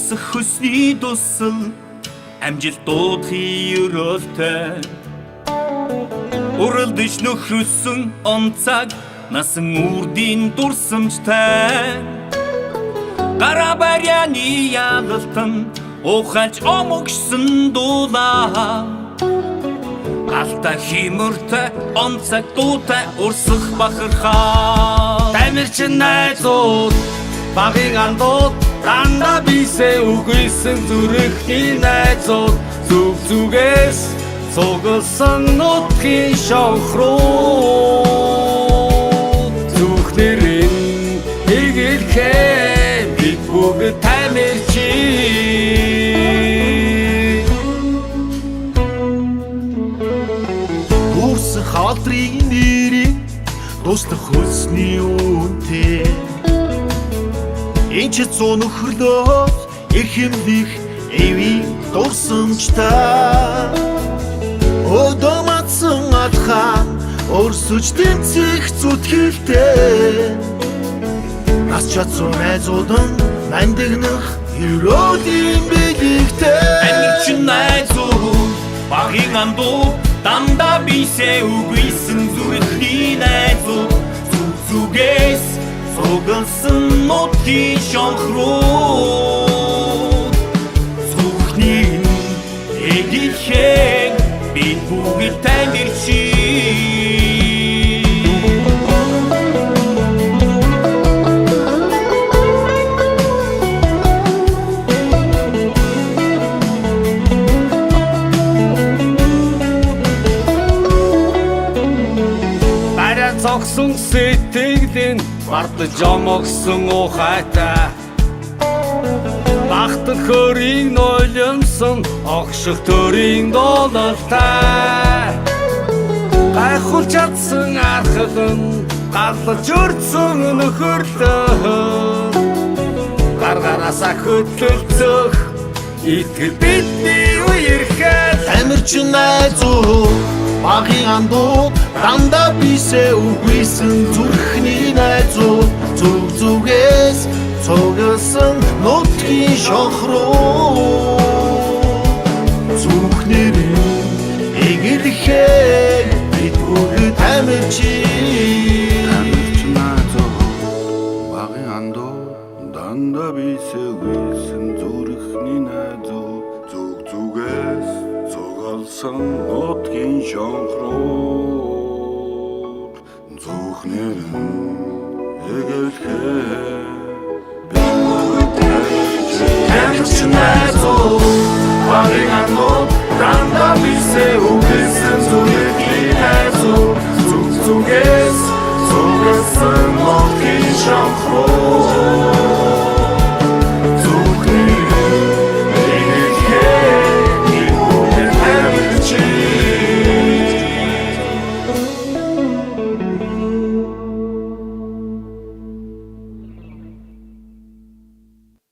Дуусах хөсний дуусал амжилт дуудахын өрөөлтэй Уралдаж нөхрөсөн онцаг насан үрдийн дурсамжтай Гара баряны ялалтан ухаж омогшсон дуулаа Алта химүртэй онцаг дуутай урсах бахархаа Тамирчин найзууд багын андууд дандаа бисээ үгүйсэн зүрхний найзууд зүг зүгээс цугласан нутгийн шонхруу Зүхнэрийн игэлхээ бид бүгд тамирчин Дурсах алдрын нэрийг дуустах хөлсний үнтэй Энд ч зүүн нөхрлөө эрхэмлэх эвийн дурсамжтай Одоматсан алхаан өрсөж тэнцэх зүтгэлтэй Нас чадсан найзуудан нандинах ерөөдийн бэлэгтэй Тамирчин найзууд багын андууд дандаа бисээ үгүйсэн зүрхний найзууд зүг зүгээс цугласан нутгийн шонхруу Зүрхний игэлхээ бид бүгд тамирчин Зогсон сэтгэлийн бардаж омогсон ухайтай Бахтар хөрийн нойломсон огших төрийн доололтай Гайхуулж чадсан архалан гарлаж өрцөн нөхөрлөө Гаргараасаа хөдлөлцөх итгэл бидний үерхээ Тамирчин найзууд багын андууд дандаа бисээ үгүйсэн зүрхний найзууд зүг зүгээс цугласан нутгийн шонхруу Зүрхнэрийн игэлхээ бид бүгд тамирчин Тамирчин найзууд багын андууд дандаа бисээ үгүйсэн зүрхний найзууд зүг зүгээс цугласан нутгийн шонхруу Зүхнэрэн эгэлхээ бид бүгд Тамирчин найзууд багын андууд дандаа бисээ үгүйсэн зүрхний найзууд зүг зүгээс цугласан нутгийн шонхруу